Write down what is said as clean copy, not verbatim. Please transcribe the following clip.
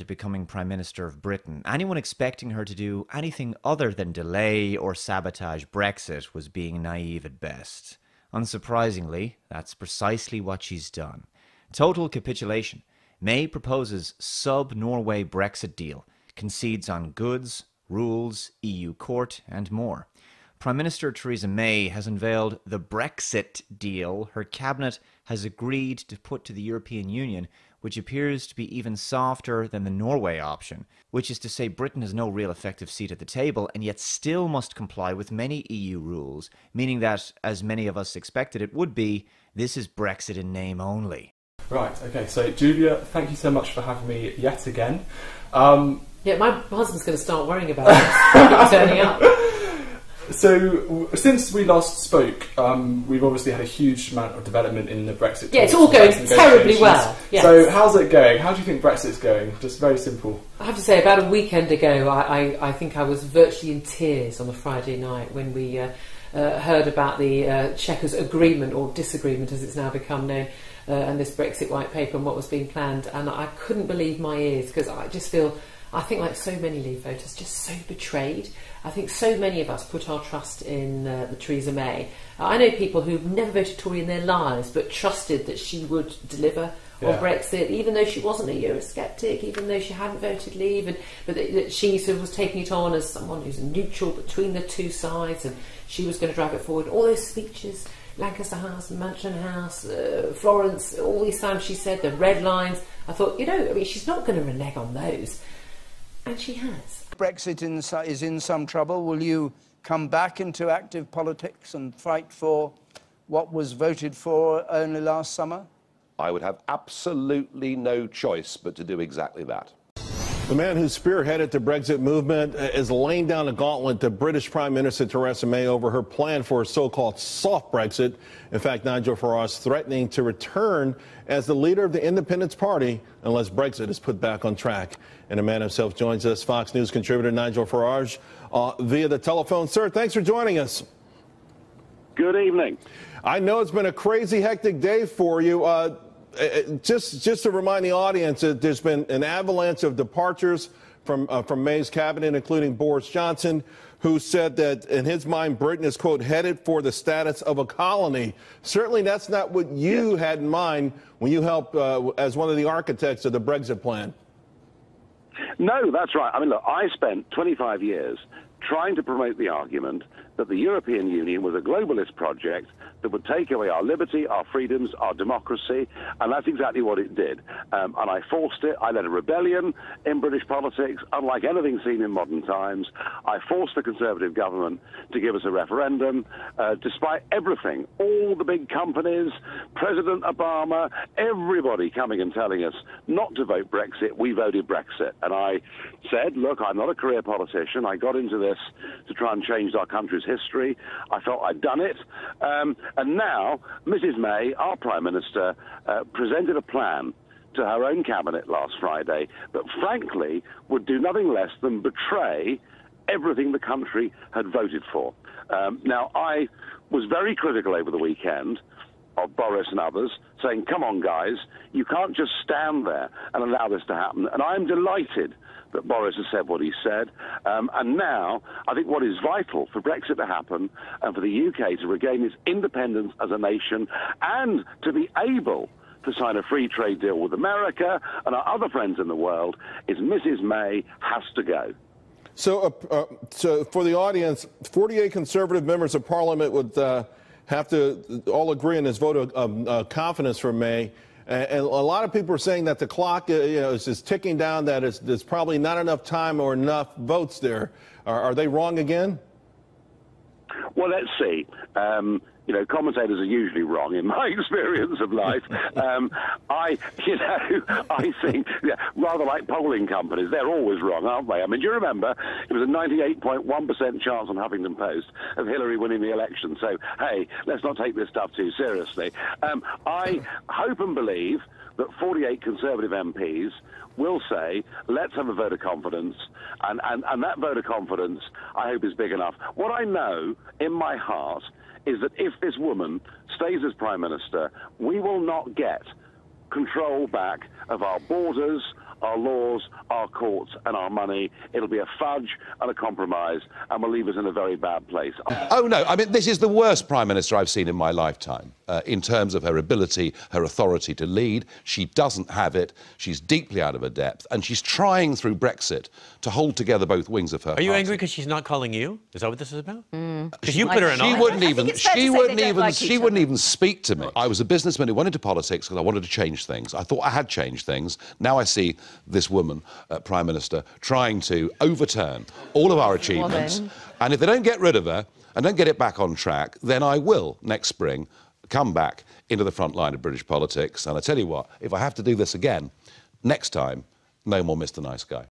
to becoming Prime Minister of Britain, anyone expecting her to do anything other than delay or sabotage Brexit was being naive at best. Unsurprisingly, that's precisely what she's done. Total capitulation. May proposes sub-Norway Brexit deal, concedes on goods, rules, EU court, and more. Prime Minister Theresa May has unveiled the Brexit deal her cabinet has agreed to put to the European Union, which appears to be even softer than the Norway option, which is to say Britain has no real effective seat at the table and yet still must comply with many EU rules, meaning that, as many of us expected it would be, this is Brexit in name only. Right, okay, so Julia, thank you so much for having me yet again. Yeah, my husband's going to start worrying about it turning up. So, since we last spoke, we've obviously had a huge amount of development in the Brexit. Yeah, it's all going terribly well. Yes. So, how's it going? How do you think Brexit's going? Just very simple. I have to say, about a weekend ago, I think I was virtually in tears on a Friday night when we heard about the Chequers agreement, or disagreement as it's now become known, and this Brexit white paper and what was being planned. And I couldn't believe my ears, because I just feel, I think like so many Leave voters, just so betrayed. I think so many of us put our trust in the Theresa May. I know people who've never voted Tory in their lives but trusted that she would deliver on Brexit, even though she wasn't a Eurosceptic, even though she hadn't voted Leave, but that she sort of was taking it on as someone who's neutral between the two sides, and she was going to drive it forward. All those speeches, Lancaster House, Mansion House, Florence, all these times she said the red lines, I thought, she's not going to renege on those. And she has. Brexit is in some trouble. Will you come back into active politics and fight for what was voted for only last summer? I would have absolutely no choice but to do exactly that. The man who spearheaded the Brexit movement is laying down a gauntlet to British Prime Minister Theresa May over her plan for a so-called soft Brexit. In fact, Nigel Farage threatening to return as the leader of the Independence Party unless Brexit is put back on track. And the man himself joins us, Fox News contributor Nigel Farage, via the telephone. Sir, thanks for joining us. Good evening. I know it's been a crazy, hectic day for you. Just to remind the audience, there's been an avalanche of departures from May's cabinet, including Boris Johnson, who said that in his mind, Britain is, quote, headed for the status of a colony. Certainly that's not what you had in mind when you helped as one of the architects of the Brexit plan. No, that's right. I mean, look, I spent 25 years trying to promote the argument that the European Union was a globalist project that would take away our liberty, our freedoms, our democracy, and that's exactly what it did. And I forced it. I led a rebellion in British politics, unlike anything seen in modern times. I forced the Conservative government to give us a referendum, despite everything, all the big companies, President Obama, everybody coming and telling us not to vote Brexit. We voted Brexit. And I said, look, I'm not a career politician. I got into this to try and change our country's history. I felt I'd done it. And now, Mrs. May, our Prime Minister, presented a plan to her own cabinet last Friday that, frankly, would do nothing less than betray everything the country had voted for. Now, I was very critical over the weekend of Boris and others, saying, come on, guys, you can't just stand there and allow this to happen. And I'm delighted that Boris has said what he said. And now, I think what is vital for Brexit to happen and for the UK to regain its independence as a nation and to be able to sign a free trade deal with America and our other friends in the world is Mrs. May has to go. So for the audience, 48 Conservative members of Parliament would have to all agree on this vote of confidence for May. And a lot of people are saying that the clock is just ticking down, that there's probably not enough time or enough votes there. Are they wrong again? Well, let's see. Commentators are usually wrong in my experience of life. I think, rather like polling companies, they're always wrong, aren't they? I mean, do you remember it was a 98.1% chance on Huffington Post of Hillary winning the election? So, hey, let's not take this stuff too seriously. I hope and believe that 48 Conservative MPs will say, let's have a vote of confidence, and that vote of confidence, I hope, is big enough. What I know in my heart is that if this woman stays as Prime Minister, we will not get control back of our borders, our laws, our courts, and our money. It'll be a fudge and a compromise, and will leave us in a very bad place. Oh, no, I mean, this is the worst Prime Minister I've seen in my lifetime, in terms of her ability, her authority to lead. She doesn't have it. She's deeply out of her depth, and she's trying through Brexit to hold together both wings of her Are you party. angry because she's not calling you? Is that what this is about? Because you put her in She office. wouldn't even speak to me. I was a businessman who went into politics because I wanted to change things. I thought I had changed things. Now I see this woman, Prime Minister, trying to overturn all of our achievements. And if they don't get rid of her and don't get it back on track, then I will, next spring, come back into the front line of British politics. And I tell you what, if I have to do this again, next time, no more Mr. Nice Guy.